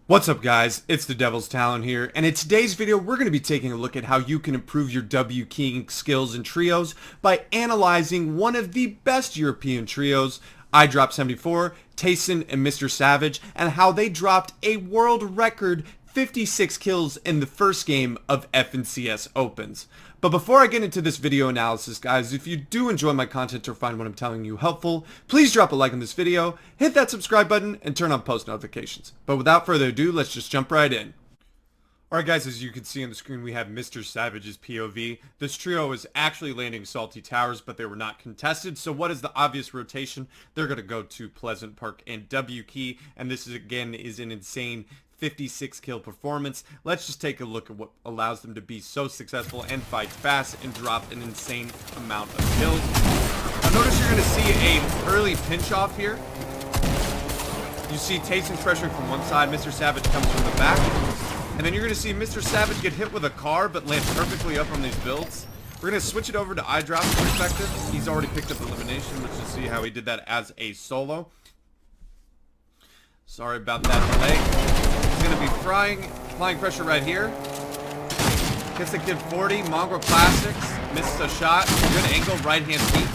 What's up guys, it's the Devil's Talon here, and in today's video we're going to be taking a look at how you can improve your W keying skills in trios by analyzing one of the best European trios, Idrop 74, Tayson, and Mr. Savage, and how they dropped a world record 56 kills in the first game of FNCS Opens. But before I get into this video analysis, guys, if you do enjoy my content or find what I'm telling you helpful, please drop a like on this video, hit that subscribe button, and turn on post notifications. But without further ado, let's just jump right in. Alright guys, as you can see on the screen, we have Mr. Savage's POV. This trio is actually landing salty towers, but they were not contested. So what is the obvious rotation? They're going to go to Pleasant Park and W key, and this is again is an insane 56 kill performance. Let's just take a look at what allows them to be so successful and fight fast and drop an insane amount of kills. Now notice you're going to see a early pinch off here. You see Tayson pressuring from one side, Mr. Savage comes from the back. And then you're going to see Mr. Savage get hit with a car but land perfectly up on these builds. We're going to switch it over to Idrop's perspective. He's already picked up elimination. Let's just see how he did that as a solo. Sorry about that delay. He's going to be applying pressure right here. Gets the kid 40. Mongrel Classics. Misses a shot. Good angle. Right hand peek.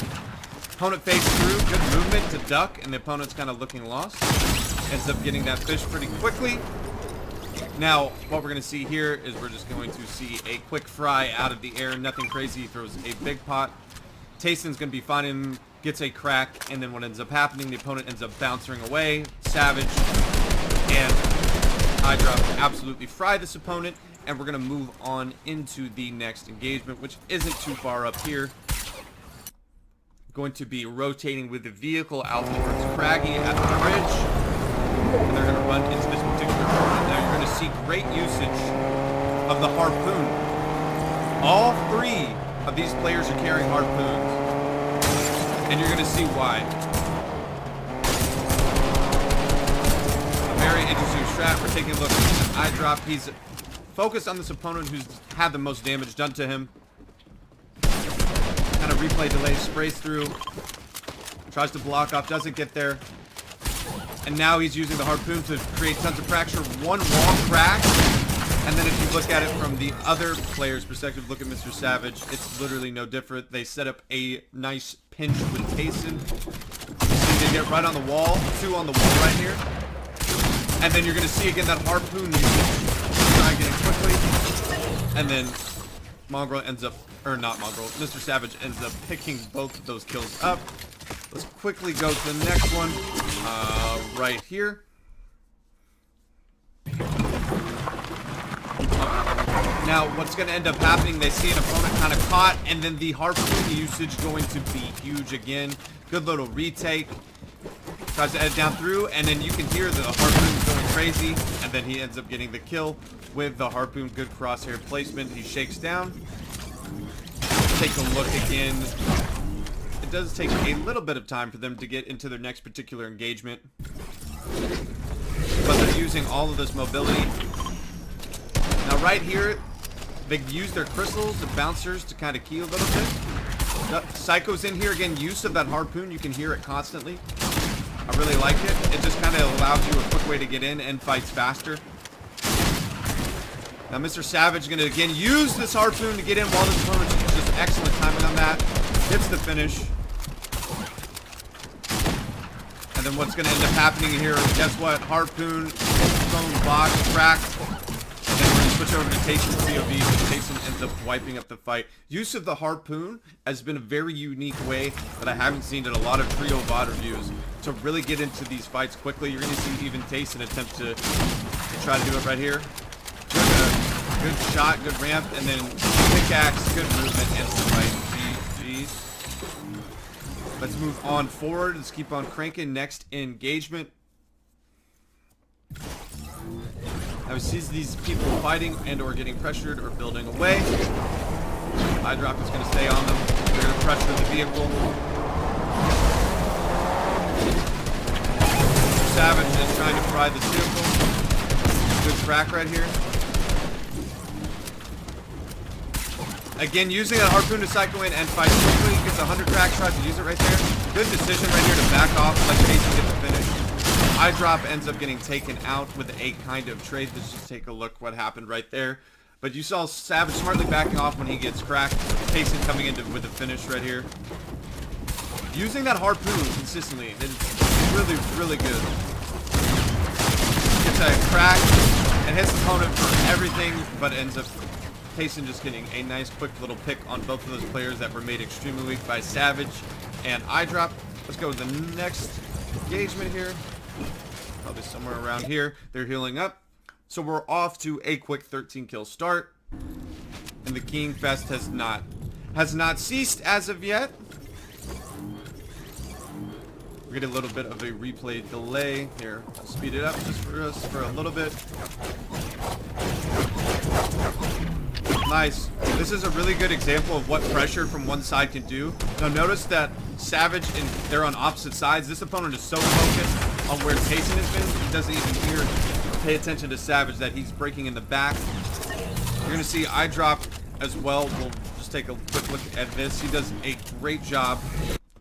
Opponent face through. Good movement to duck. And the opponent's kind of looking lost. Ends up getting that fish pretty quickly. Now, what we're going to see here is we're just going to see a quick fry out of the air. Nothing crazy. He throws a big pot. Tayson's going to be finding him. Gets a crack. And then what ends up happening, the opponent ends up bouncing away. Savage and Idrop absolutely fry this opponent, and we're going to move on into the next engagement, which isn't too far up here. Going to be rotating with the vehicle out towards Craggy at the bridge, and they're going to run into this particular opponent. Now you're going to see great usage of the harpoon. All three of these players are carrying harpoons, and you're going to see why. Very interesting strat. We're taking a look at Idrop. He's focused on this opponent who's had the most damage done to him. Kind of replay delay, sprays through. Tries to block off, doesn't get there. And now he's using the harpoon to create tons of fracture. One wall crack. And then if you look at it from the other player's perspective, look at Mr. Savage. It's literally no different. They set up a nice pinch with Tayson. They get right on the wall. Two on the wall right here. And then you're going to see again that harpoon try getting quickly. And then Mongrel ends up, or not Mongrel, Mr. Savage ends up picking both of those kills up. Let's quickly go to the next one. Right here. Now, what's going to end up happening, they see an opponent kind of caught, and then the harpoon usage going to be huge again. Good little retake. Tries to edit down through, and then you can hear the harpoon going crazy, and then he ends up getting the kill with the harpoon. Good crosshair placement. He shakes down. Take a look again. It does take a little bit of time for them to get into their next particular engagement, but they're using all of this mobility. Now right here, they use their crystals, the bouncers, to kind of key a little bit. Psycho's in here again. Use of that harpoon, you can hear it constantly. I really like it. It just kind of allows you a quick way to get in and fights faster. Now Mr. Savage is going to again use this harpoon to get in while this opponent is just excellent timing on that. Gets the finish. And then what's going to end up happening here, guess what? Harpoon, phone box, crack. And then we're going to switch over to Tayson's POV, and Tayson ends up wiping up the fight. Use of the harpoon has been a very unique way that I haven't seen in a lot of trio VOD reviews to really get into these fights quickly. You're going to see even Tayson attempt to try to do it right here. Good shot, good ramp, and then pickaxe, good movement, and some fight. GG. Let's move on forward. Let's keep on cranking. Next engagement. Now we see these people fighting and or getting pressured or building away. Idrop is going to stay on them. They're going to pressure the vehicle. Savage is trying to fry this vehicle. Good track right here. Again, using that harpoon to cycle in and fight quickly. Gets 100 crack, tries to use it right there. Good decision right here to back off, let Tayson get the finish. Idrop ends up getting taken out with a kind of trade. Let's just take a look what happened right there. But you saw Savage smartly backing off when he gets cracked. Tayson coming in with a finish right here. Using that harpoon consistently is really, really good. Gets a crack and hits the opponent for everything, but ends up Tayson just getting a nice quick little pick on both of those players that were made extremely weak by Savage and Idrop. Let's go to the next engagement here. Probably somewhere around here. They're healing up. So we're off to a quick 13 kill start. And the King Fest has not ceased as of yet. We're getting a little bit of a replay delay here. I'll speed it up just for us for a little bit. Nice. This is a really good example of what pressure from one side can do. Now notice that Savage and they're on opposite sides. This opponent is so focused on where Tayson has been, he doesn't even pay attention to Savage that he's breaking in the back. You're gonna see Idrop as well. We'll just take a quick look at this. He does a great job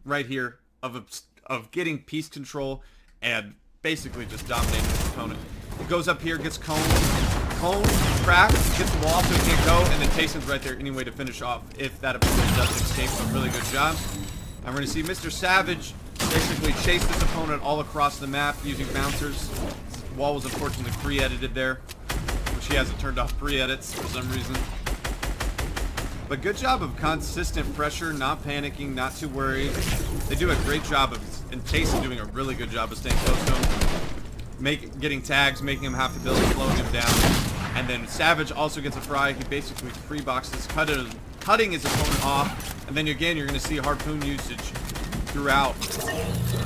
right here of getting piece control and basically just dominating his opponent. He goes up here, gets cone, crack, gets the wall so he can't go, and then Tayson's right there anyway to finish off if that opponent does escape. So really good job. And we're going to see Mr. Savage basically chase this opponent all across the map using bouncers. This wall was unfortunately pre-edited there, which he hasn't turned off pre-edits for some reason. But good job of consistent pressure, not panicking, not too worried. They do a great job of, and Tayson doing a really good job of staying close to him. Getting tags, making him have to build, slowing him down. And then Savage also gets a fry. He basically free boxes, cutting his opponent off. And then again, you're going to see harpoon usage throughout.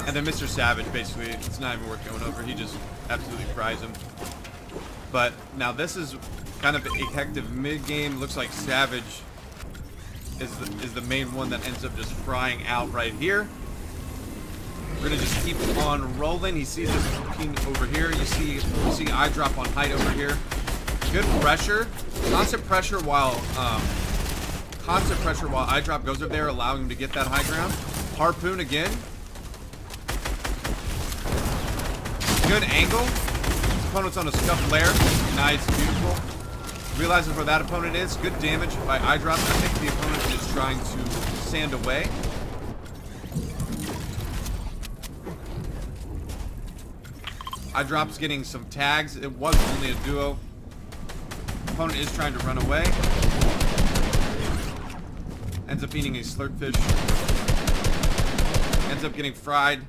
And then Mr. Savage, basically, it's not even worth going over. He just absolutely fries him. But now this is kind of a hectic mid-game. Looks like Savage is the main one that ends up just frying out right here. We're gonna just keep on rolling. He sees this King over here. You see Idrop on height over here. Good pressure, constant pressure while Idrop goes over there, allowing him to get that high ground. Harpoon again. Good angle. His opponent's on a scuffed lair. Nice, beautiful. Realizes where that opponent is. Good damage by Idrop. I think the opponent is trying to sand away. Idrop's getting some tags. It was only a duo. Opponent is trying to run away. Ends up eating a slurpfish. Ends up getting fried.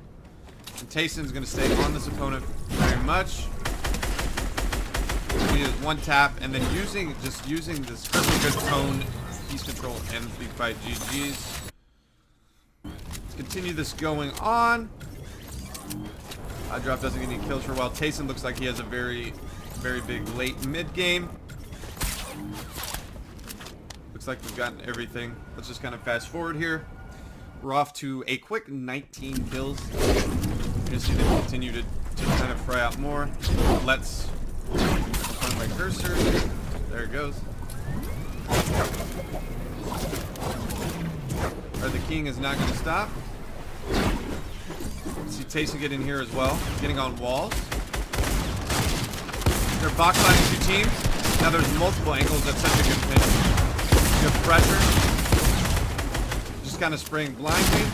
And Tayson's going to stay on this opponent very much. He does one tap, and then using this really good tone, piece control, and big fight GG's. Let's continue this going on. Idrop doesn't get any kills for a while. Tayson looks like he has a very, very big late mid game. Looks like we've gotten everything. Let's just kind of fast forward here. We're off to a quick 19 kills. You're gonna see them continue to kind of fry out more. Let's find my cursor. There it goes. The King is not going to stop. See Tayson get in here as well, getting on walls. They're box lining two teams. Now there's multiple angles. That's such a good pinch. Good pressure. Just kind of spraying blindly.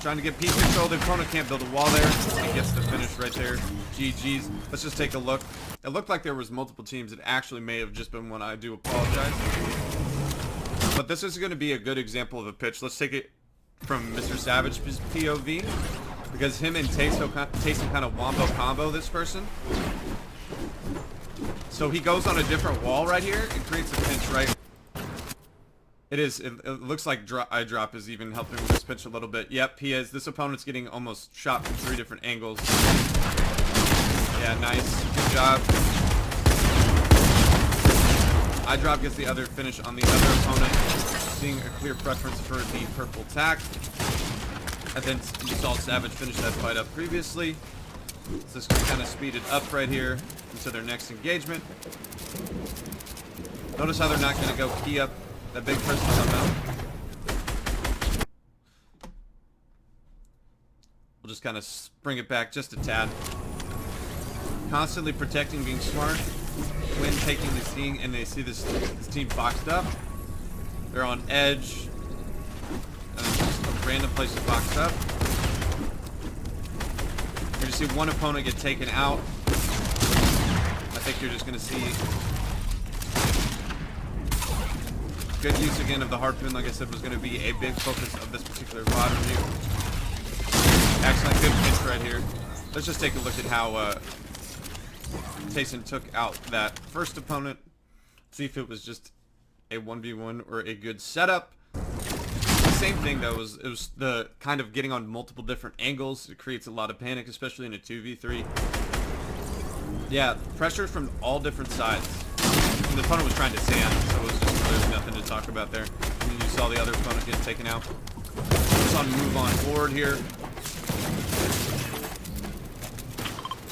Trying to get piece control. The opponent can't build a wall there. He gets the finish right there. GG's. Let's just take a look. It looked like there was multiple teams. It actually may have just been one. I do apologize. But this is going to be a good example of a pitch. Let's take it from Mr. Savage's POV, because him and Tayson kind of wombo combo this person. So he goes on a different wall right here and creates a pinch right. It looks like Idrop is even helping with this pinch a little bit. Yep, he is. This opponent's getting almost shot from 3 different angles. Yeah, nice. Good job. Idrop gets the other finish on the other opponent, seeing a clear preference for the purple tack. And then you saw Savage finish that fight up previously. So this can kind of speed it up right here into their next engagement. Notice how they're not going to go key up that big person somehow. We'll just kind of bring it back just a tad. Constantly protecting, being smart when taking this team, and they see this team boxed up. They're on edge. And it's just a random place to box up. You're going to see one opponent get taken out. I think you're just going to see good use again of the harpoon. Like I said, was going to be a big focus of this particular VOD review. Excellent, good pinch right here. Let's just take a look at how Tayson took out that first opponent. See if it was just a 1v1 or a good setup. Same thing though, it was the kind of getting on multiple different angles. It creates a lot of panic, especially in a 2v3. Yeah, pressure from all different sides. And the opponent was trying to sand, so it was just, there's nothing to talk about there. And then you saw the other opponent get taken out. Just on move on forward here.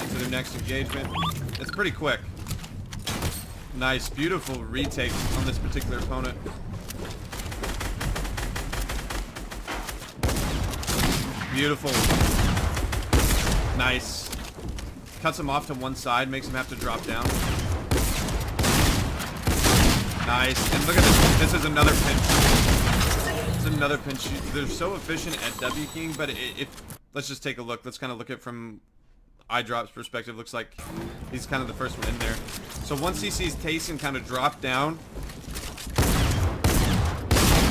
To the next engagement. It's pretty quick. Nice, beautiful retake on this particular opponent. Beautiful. Nice. Cuts him off to one side, makes him have to drop down. Nice. And look at this. This is another pinch. This is another pinch. They're so efficient at W King, but let's just take a look. Let's kind of look at it from Idrop's perspective. Looks like he's kind of the first one in there. So once he sees Tayson kind of drop down,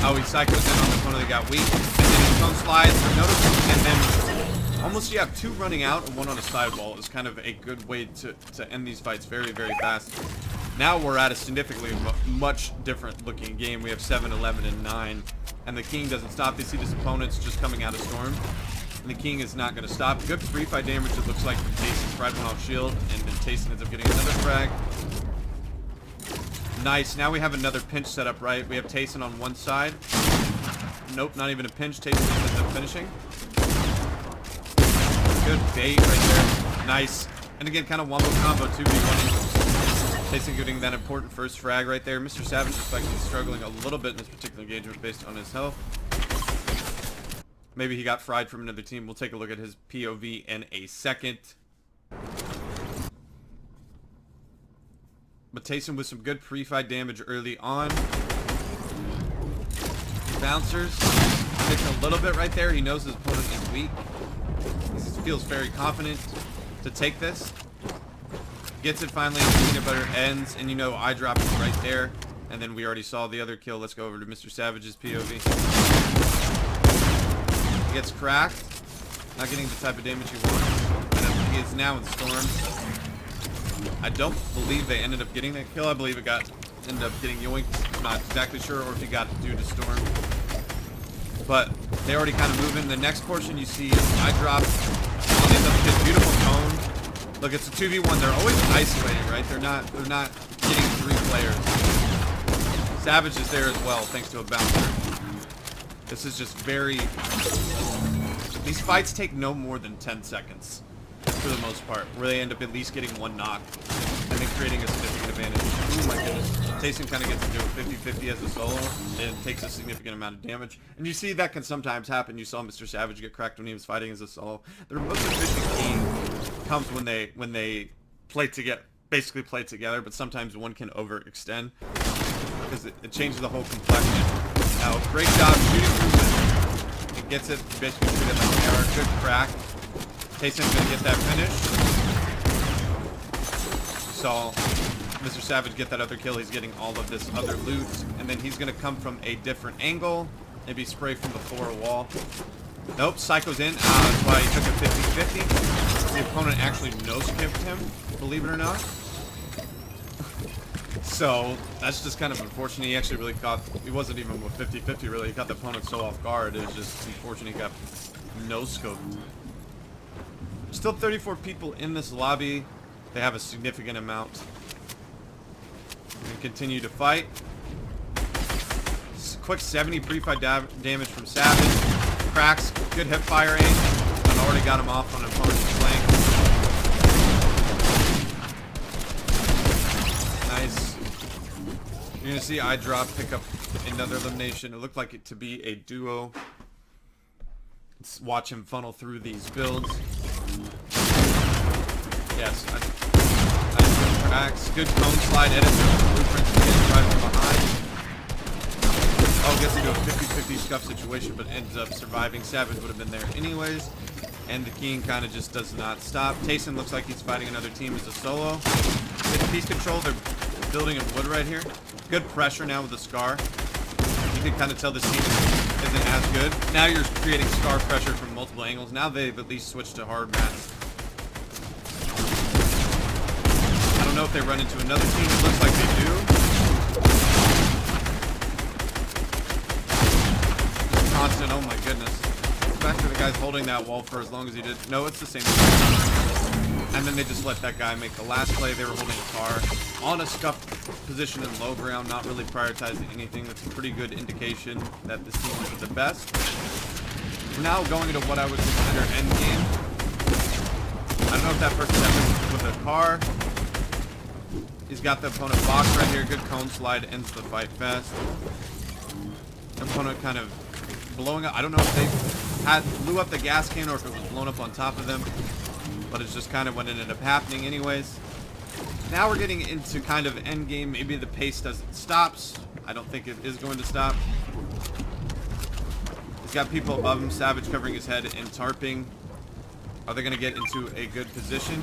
oh, he cycles in on the opponent that got weak, and then his phone slides for notice, and then almost you have two running out and one on a sidewall is kind of a good way to end these fights very, very fast. Now we're at a significantly much different looking game. We have 7, 11, and 9, and the King doesn't stop. They see this opponent's just coming out of Storm, and the King is not going to stop. Good free fight damage, it looks like, from Tayson's fried one off shield, and then Tayson ends up getting another frag. Nice. Now we have another pinch set up, right? We have Tayson on one side. Nope, not even a pinch. Tayson ends up finishing. Good bait right there. Nice. And again, kind of wombo combo 2v1. Tayson getting that important first frag right there. Mr. Savage looks like he's struggling a little bit in this particular engagement based on his health. Maybe he got fried from another team. We'll take a look at his POV in a second. But Tayson with some good pre-fight damage early on. Bouncers. Takes a little bit right there. He knows his opponent is weak. He feels very confident to take this. Gets it finally. Peanut butter ends. And you know Idrop is right there. And then we already saw the other kill. Let's go over to Mr. Savage's POV. He gets cracked. Not getting the type of damage he wants. And he is now in Storm. I don't believe they ended up getting that kill. I believe it ended up getting yoinked. I'm not exactly sure, or if he got it due to Storm. But they already kind of move in. The next portion you see Idrop on this beautiful cone. Look, it's a 2v1. They're always isolating, right? They're not getting 3 players. Savage is there as well, thanks to a bouncer. This is just very... These fights take no more than 10 seconds. For the most part, where they end up at least getting one knock and then creating a significant advantage. Oh my goodness. Tayson kind of gets to do a 50-50 as a solo and takes a significant amount of damage. And you see that can sometimes happen. You saw Mr. Savage get cracked when he was fighting as a solo. The most efficient King comes when they play together, basically play together, but sometimes one can overextend because it changes the whole complexion. Now, great job shooting through it. It gets it, basically shoot it like an arrow. Good crack. Tayson's gonna get that finish. Saw Mr. Savage get that other kill. He's getting all of this other loot, and then he's gonna come from a different angle. Maybe spray from before a wall. Nope, Psycho's in. That's why he took a 50-50. The opponent actually no-skipped him, believe it or not. So that's just kind of unfortunate. He actually really caught. He wasn't even with 50-50 really. He caught the opponent so off guard. It was just unfortunate he got no-scoped. Still 34 people in this lobby. They have a significant amount. And continue to fight. Quick 70 pre-fight damage from Savage. Cracks. Good hip fire aim. And already got him off on an opponent's flank. Nice. You're going to see Idrop pick up another elimination. It looked like it to be a duo. Let's watch him funnel through these builds. Yes, tracks. Good cone slide, edits the blueprints again, right from behind. Oh, gets into a 50-50 scuff situation, but ends up surviving. Savage would have been there anyways. And the king kind of just does not stop. Tayson looks like he's fighting another team as a solo. With piece control, they're building in wood right here. Good pressure now with the scar. You can kind of tell this team isn't as good. Now you're creating scar pressure from multiple angles. Now they've at least switched to hard mats. I don't know if they run into another team. It looks like they do. Constant, oh my goodness. Back to the guy's holding that wall for as long as he did. No, it's the same. And then they just let that guy make the last play. They were holding a car on a scuffed position in low ground, not really prioritizing anything. That's a pretty good indication that this team is the best. We're now going into what I would consider end game. I don't know if that person happened with a car. He's got the opponent box right here. Good cone slide, ends the fight fast. The opponent kind of blowing up. I don't know if they blew up the gas can or if it was blown up on top of them, but it's just kind of what ended up happening anyways. Now we're getting into kind of end game. Maybe the pace doesn't stops. I don't think it is going to stop. He's got people above him. Savage covering his head and tarping. Are they going to get into a good position?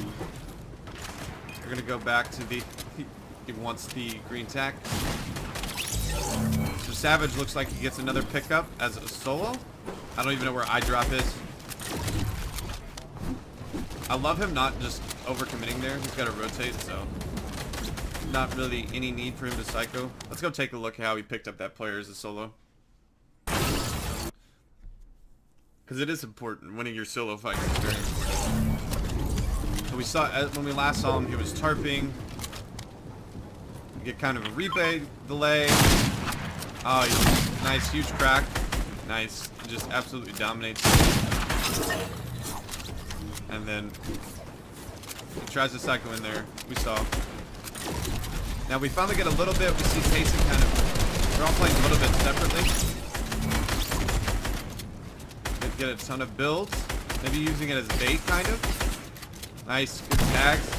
They're going to go back to the... He wants the green tack. So Savage looks like he gets another pickup as a solo. I don't even know where Idrop is. I love him not just overcommitting there. He's got to rotate, so not really any need for him to psycho. Let's go take a look at how he picked up that player as a solo. Because it is important. Winning your solo fight is very important. So we saw, when we last saw him, he was tarping. You get kind of a replay delay. Oh, nice, huge crack. Nice. He just absolutely dominates. And then he tries to psycho in there. We saw. Now we finally get a little bit. We see Tayson kind of. They're all playing a little bit separately. They get a ton of builds. Maybe using it as bait, kind of. Nice, good tags.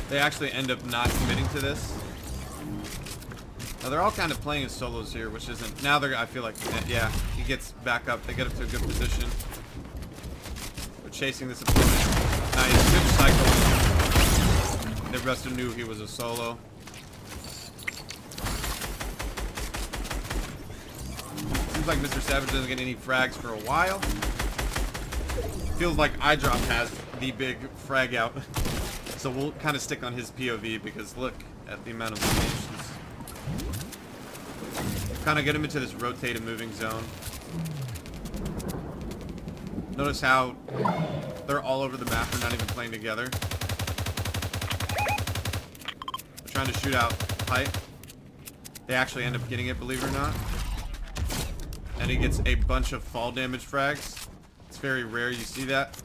They actually end up not committing to this. Now they're all kind of playing as solos here, which isn't. Now they're. I feel like, yeah, he gets back up. They get up to a good position. They're chasing this opponent. Nice, good cycle. The rest of knew he was a solo. Seems like Mr. Savage doesn't get any frags for a while. Feels like Idrop has the big frag out. So we'll kind of stick on his POV because look at the amount of eliminations. Kind of get him into this rotated moving zone. Notice how they're all over the map. They're not even playing together. They're trying to shoot out height. They actually end up getting it, believe it or not. And he gets a bunch of fall damage frags. It's very rare you see that.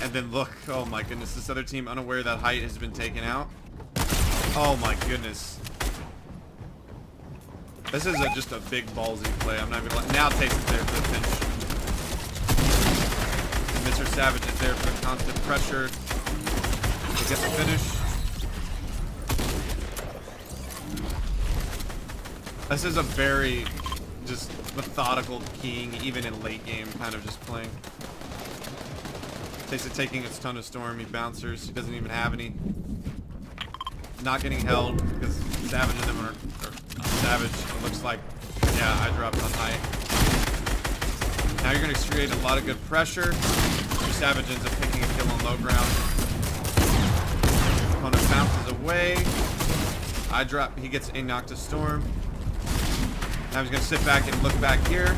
And then look, oh my goodness, this other team unaware that height has been taken out. Oh my goodness. This is just a big ballsy play. I'm not even gonna now Tayson's there for the pinch. And Mr. Savage is there for the constant pressure. He gets the finish. This is a very just methodical king, even in late game, kind of just playing. Tayson taking a ton of storm. He bouncers. He doesn't even have any. Not getting held because Savage and them are Savage. It looks like, yeah, I dropped on height. Now you're going to create a lot of good pressure. Your Savage ends up picking a kill on low ground. Opponent bounces away. Idrop, he gets a knock to storm. Now he's going to sit back and look back here.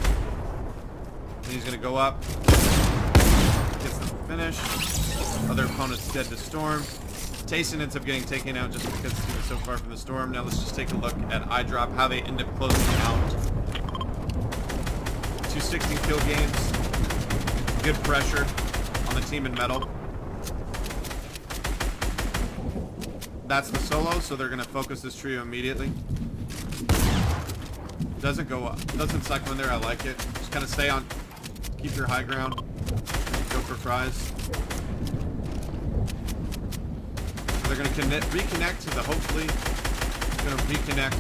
And he's going to go up. Gets the finish. Other opponent's dead to storm. Tayson ends up getting taken out just because he was so far from the storm. Now let's just take a look at Idrop, how they end up closing out. 2 16 kill games. Good pressure on the team in metal. That's the solo, so they're going to focus this trio immediately. Doesn't go up. Doesn't cycle in there. I like it. Just kind of stay on. Keep your high ground. Go for fries. So they're going to reconnect to the, hopefully, going to reconnect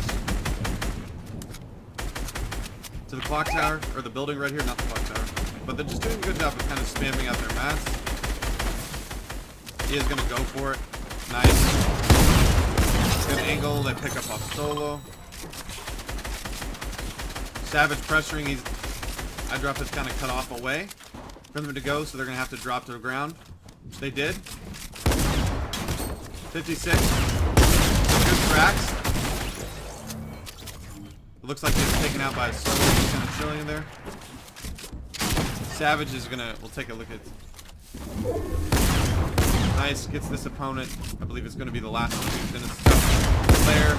to the clock tower, or the building right here, not the clock tower. But they're just doing a good job of kind of spamming out their mats. He is going to go for it. Nice. Good angle. They pick up off solo. Savage pressuring. Idrop is kind of cut off away for them to go, so they're going to have to drop to the ground, which they did. 56. Good cracks. It looks like he's taken out by a solo. He's kind of chilling in there. Savage is going to... We'll take a look at... Nice. Gets this opponent. I believe it's going to be the last one who's going to stuff Claire.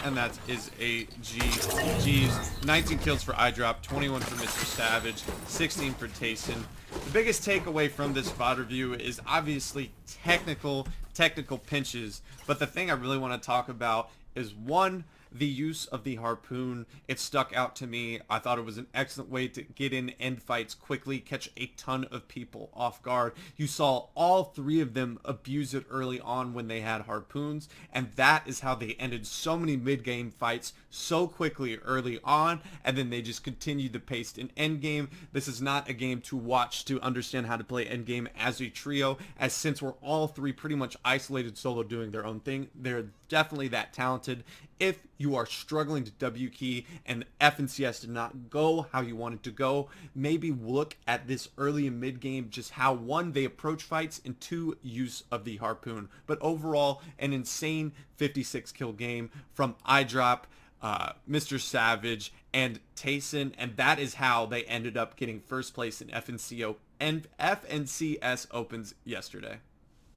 And that is a GG's. 19 kills for Idrop, 21 for Mr. Savage, 16 for Tayson. The biggest takeaway from this VOD review is obviously technical pinches. But the thing I really want to talk about is, one, the use of the harpoon. It stuck out to me. I thought it was an excellent way to get in end fights quickly, catch a ton of people off guard. You saw all three of them abuse it early on when they had harpoons, and that is how they ended so many mid-game fights so quickly early on, and then they just continued the pace in endgame. This is not a game to watch to understand how to play endgame as a trio, as since we're all three pretty much isolated solo doing their own thing, they're definitely that talented. If you are struggling to W key and F and CS did not go how you wanted to go, maybe look at this early and mid game, just how, one, they approach fights, and two, use of the harpoon. But overall, an insane 56 kill game from Idrop, Mr. Savage, and Tayson, and that is how they ended up getting first place in FNCS Opens yesterday.